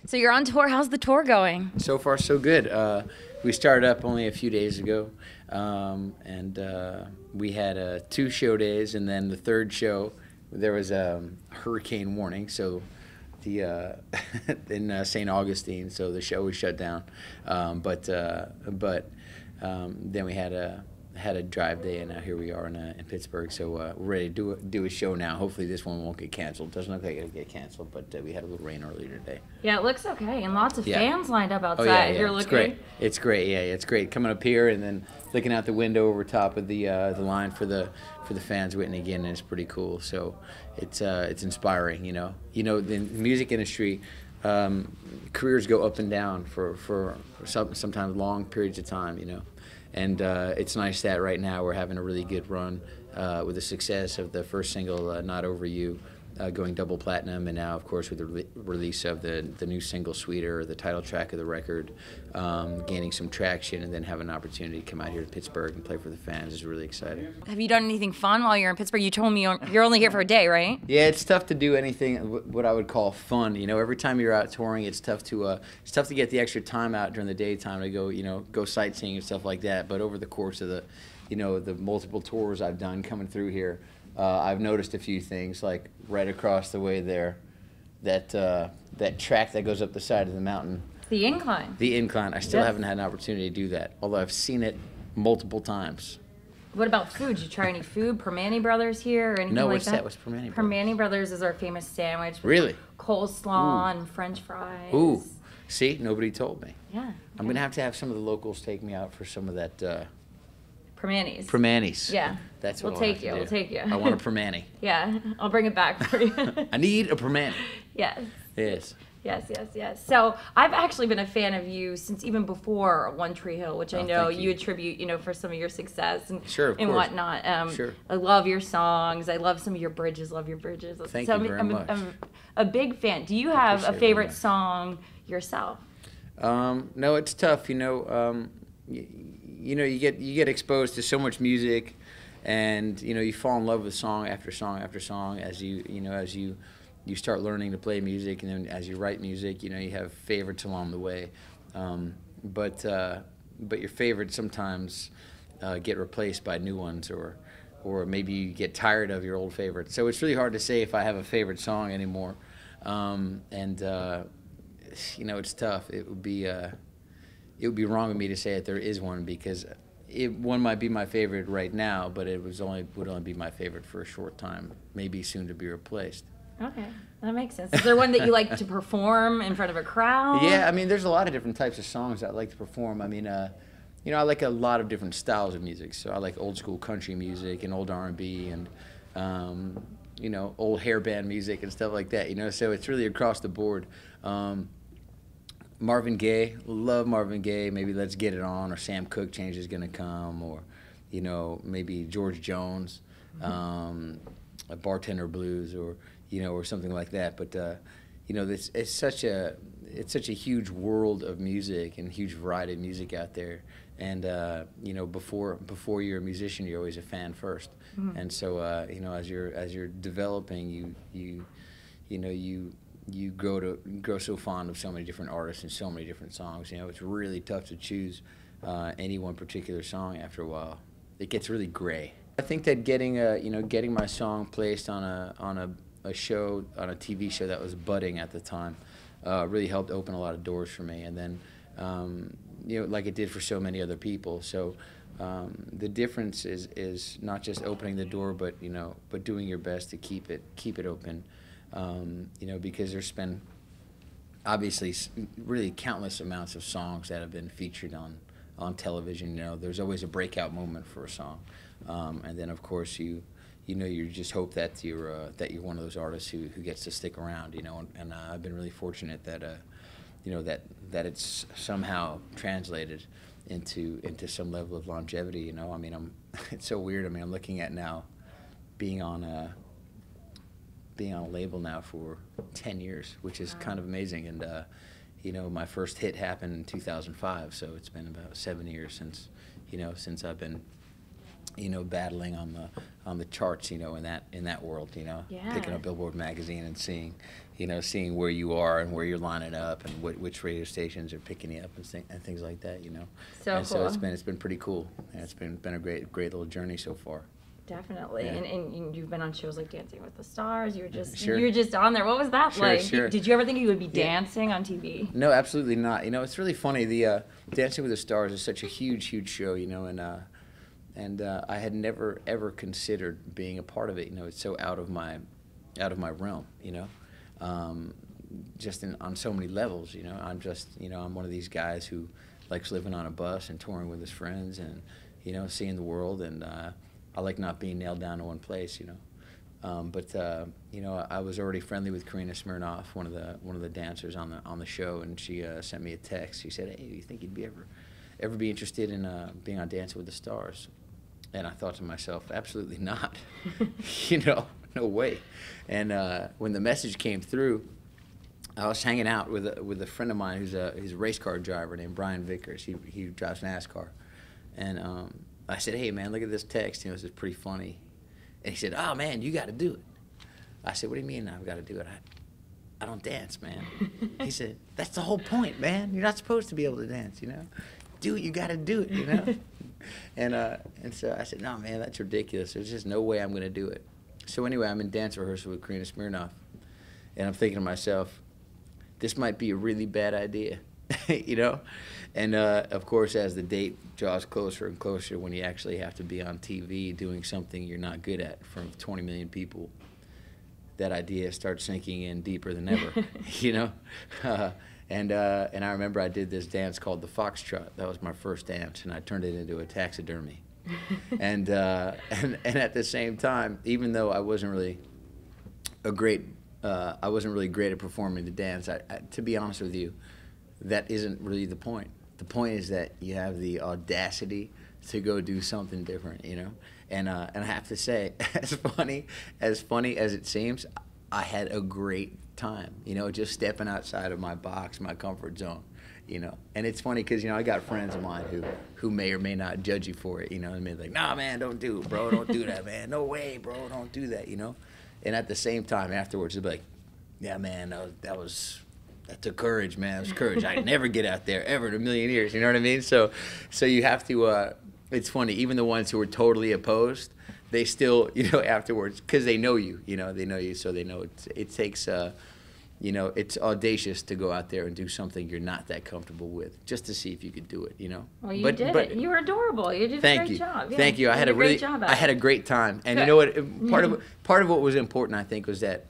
So you're on tour. How's the tour going? So far, so good. We started up only a few days ago, and we had 2 show days, and then the third show, there was a hurricane warning, so the in St. Augustine, so the show was shut down. But then we had a drive day, and now here we are in Pittsburgh. So we're ready to do a show now. Hopefully this one won't get canceled. Doesn't look like it'll get canceled, but we had a little rain earlier today. Yeah, it looks okay, and lots of fans lined up outside. Oh yeah, yeah. You're It's looking. great. It's great. Yeah, it's great. Coming up here and then looking out the window over top of the line for the fans waiting again, and it's pretty cool. So it's inspiring. You know, the music industry. Careers go up and down for sometimes long periods of time. You know. And it's nice that right now we're having a really good run with the success of the first single, Not Over You, going double platinum, and now, of course, with the release of the new single, Sweeter, the title track of the record, gaining some traction, and then having an opportunity to come out here to Pittsburgh and play for the fans is really exciting. Have you done anything fun while you're in Pittsburgh? You told me you're only here for a day, right? Yeah, it's tough to do anything what I would call fun. You know, every time you're out touring, it's tough to get the extra time out during the daytime to go sightseeing and stuff like that. But over the course of the multiple tours I've done coming through here, I've noticed a few things, like right across the way there, that track that goes up the side of the mountain. The incline. The incline. I still haven't had an opportunity to do that, although I've seen it multiple times. What about food? Did you try any food? Permane Brothers here or anything like that? No, what's Permane Brothers? Permane Brothers is our famous sandwich. With really? Coleslaw and French fries. Ooh. See, nobody told me. Yeah. I'm going to have some of the locals take me out for some of that... Permanis. Permanis. Yeah. That's what we'll take you. We'll take you. I want a Permani. Yeah, I'll bring it back for you. I need a Permani. Yes. Yes. Yes. So I've actually been a fan of you since even before One Tree Hill, which I know you attribute, for some of your success and whatnot. Sure. I love your songs. I love some of your bridges. Love your bridges. Thank you very much. I'm a big fan. Do you have a favorite song yourself? No, it's tough. You get exposed to so much music, and you fall in love with song after song after song as you start learning to play music, and then as you write music, you have favorites along the way, but your favorites sometimes get replaced by new ones, or maybe you get tired of your old favorites. So it's really hard to say if I have a favorite song anymore, it's tough. It would be wrong of me to say that there is one, because one might be my favorite right now, but it would only be my favorite for a short time, maybe soon to be replaced. Okay, that makes sense. Is there one that you like to perform in front of a crowd? Yeah, there's a lot of different types of songs I like to perform. I like a lot of different styles of music. So I like old school country music and old R&B and old hair band music and stuff like that. So it's really across the board. Marvin Gaye, love Marvin Gaye. Maybe Let's Get It On, or Sam Cooke, Change Is Gonna Come, or maybe George Jones, a Bartender Blues, or something like that. But it's such a huge world of music and huge variety of music out there. And before you're a musician, you're always a fan first. Mm-hmm. And so as you're developing, you grow so fond of so many different artists and so many different songs. It's really tough to choose any one particular song after a while. It gets really gray. I think that getting my song placed on a show, on a TV show that was budding at the time, really helped open a lot of doors for me. And then like it did for so many other people. So the difference is not just opening the door, but doing your best to keep it open. Because there's been obviously really countless amounts of songs that have been featured on television. There's always a breakout moment for a song, and then of course you just hope that you're one of those artists who gets to stick around. And I've been really fortunate that that it's somehow translated into some level of longevity. It's so weird. I'm looking at now being on a label now for 10 years, which is kind of amazing. And my first hit happened in 2005, so it's been about 7 years since I've been you know, battling on the charts, you know, in that world, you know, picking up Billboard magazine and seeing where you are and where you're lining up and which radio stations are picking you up and things like that, you know. So and cool. So it's been pretty cool, and it's been a great little journey so far. Definitely. Yeah. And you've been on shows like Dancing with the Stars. You were Sure. just on there. What was that like? Sure. Did you ever think you would be dancing on TV? No, absolutely not. You know, it's really funny. The Dancing with the Stars is such a huge show, you know, and I had never ever considered being a part of it. You know, it's so out of my realm, you know. Just on so many levels, you know. I'm one of these guys who likes living on a bus and touring with his friends and, you know, seeing the world, and I like not being nailed down to one place, you know. But you know, I was already friendly with Karina Smirnoff, one of the dancers on the show, and she sent me a text. She said, "Hey, do you think you'd be ever be interested in being on Dancing with the Stars?" And I thought to myself, absolutely not. You know, no way. And when the message came through, I was hanging out with a friend of mine who's a race car driver named Brian Vickers. He drives NASCAR, and I said, "Hey man, look at this text. You know, this is pretty funny." And he said, "Oh man, you got to do it." I said, "What do you mean I've got to do it? I don't dance, man." He said, "That's the whole point, man. You're not supposed to be able to dance, you know. Do it. You got to do it, you know." And so I said, "No, man, that's ridiculous. There's just no way I'm going to do it." So anyway, I'm in dance rehearsal with Karina Smirnoff, and I'm thinking to myself, this might be a really bad idea, you know? And of course, as the date draws closer and closer, when you actually have to be on TV doing something you're not good at in front of 20 million people, that idea starts sinking in deeper than ever, you know? And I remember I did this dance called the Foxtrot. That was my first dance, and I turned it into a taxidermy. and at the same time, even though I wasn't really great at performing the dance, to be honest with you, that isn't really the point. The point is that you have the audacity to go do something different, you know. And I have to say, as funny as it seems, I had a great time, you know, just stepping outside of my box, my comfort zone, you know. And it's funny because, you know, I got friends of mine who may or may not judge you for it, you know. And they're like, "Nah, man, don't do it, bro. Don't do that, man. No way, bro. Don't do that," you know. And at the same time, afterwards, they'll be like, "Yeah, man, that took courage, man. It was courage. I'd never get out there ever in a million years." You know what I mean? So you have to. It's funny. Even the ones who were totally opposed, they still, you know, afterwards, because they know you. You know, they know you, so they know it takes. You know, it's audacious to go out there and do something you're not that comfortable with, just to see if you could do it, you know. Well, you did it. You were adorable. You did a great job. Yeah, thank you. I had a great time. And you know what? Part of what was important, I think, was that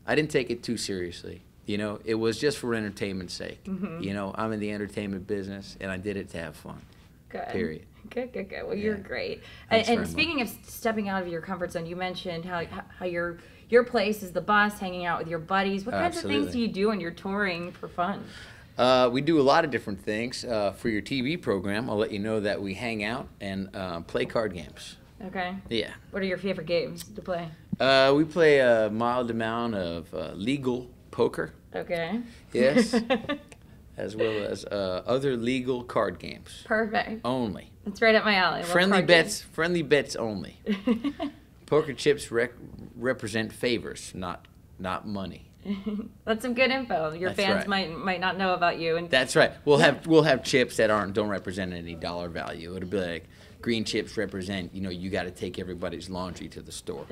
I didn't take it too seriously. You know, it was just for entertainment's sake. Mm-hmm. You know, I'm in the entertainment business, and I did it to have fun. Good. Period. Good. Well, you're great. And speaking of stepping out of your comfort zone, you mentioned how your place is the bus, hanging out with your buddies. What kinds of things do you do when you're touring for fun? We do a lot of different things. For your TV program, I'll let you know that we hang out and play card games. Okay. Yeah. What are your favorite games to play? We play a mild amount of legal poker. Okay. Yes. As well as other legal card games. Perfect. Only. That's right up my alley. Friendly bets only. Poker chips represent favors, not money. That's some good info. Your fans might not know about you. And that's right. We'll have chips that don't represent any dollar value. It'll be like green chips represent, you know, you got to take everybody's laundry to the store.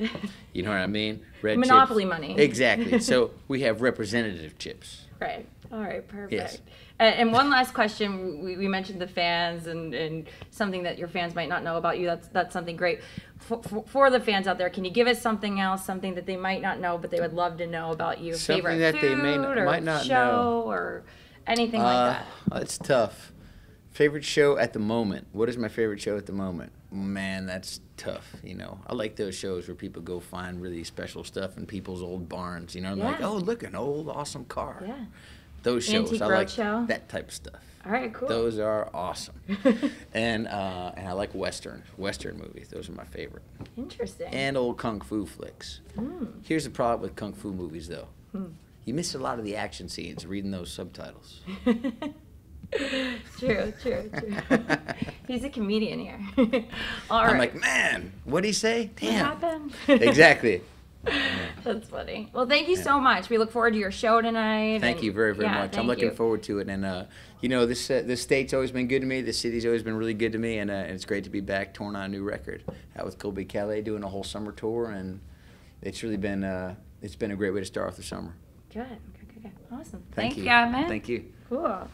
You know what I mean? Red Monopoly chips, money. Exactly. So we have representative chips. Right. All right. Perfect. Yes. And one last question. We mentioned the fans and something that your fans might not know about you. That's something great. For the fans out there, can you give us something else, something that they might not know but they would love to know about you? Something favorite that food they might not show know. Or anything like that? It's tough. Favorite show at the moment. What is my favorite show at the moment? Man, that's tough, you know. I like those shows where people go find really special stuff in people's old barns, you know. I'm like, oh, look, an old awesome car. Yeah. Those shows. Antique I like Roadshow? that type of stuff. All right, cool. Those are awesome. And I like Western movies. Those are my favorite. Interesting. And old Kung Fu flicks. Here's the problem with Kung Fu movies, though. You miss a lot of the action scenes reading those subtitles. True. He's a comedian here. All I'm right. like, man, what'd he say? Damn. What happened? Exactly. That's funny. Well, thank you so much. We look forward to your show tonight. Thank you very, very much. I'm looking forward to it. And, you know, this state's always been good to me. This city's always been really good to me. And it's great to be back touring on a new record. Out with Colby Calais doing a whole summer tour. And it's really been, it's been a great way to start off the summer. Good. Awesome. Thank Thanks, you. Gavin. Thank you. Cool.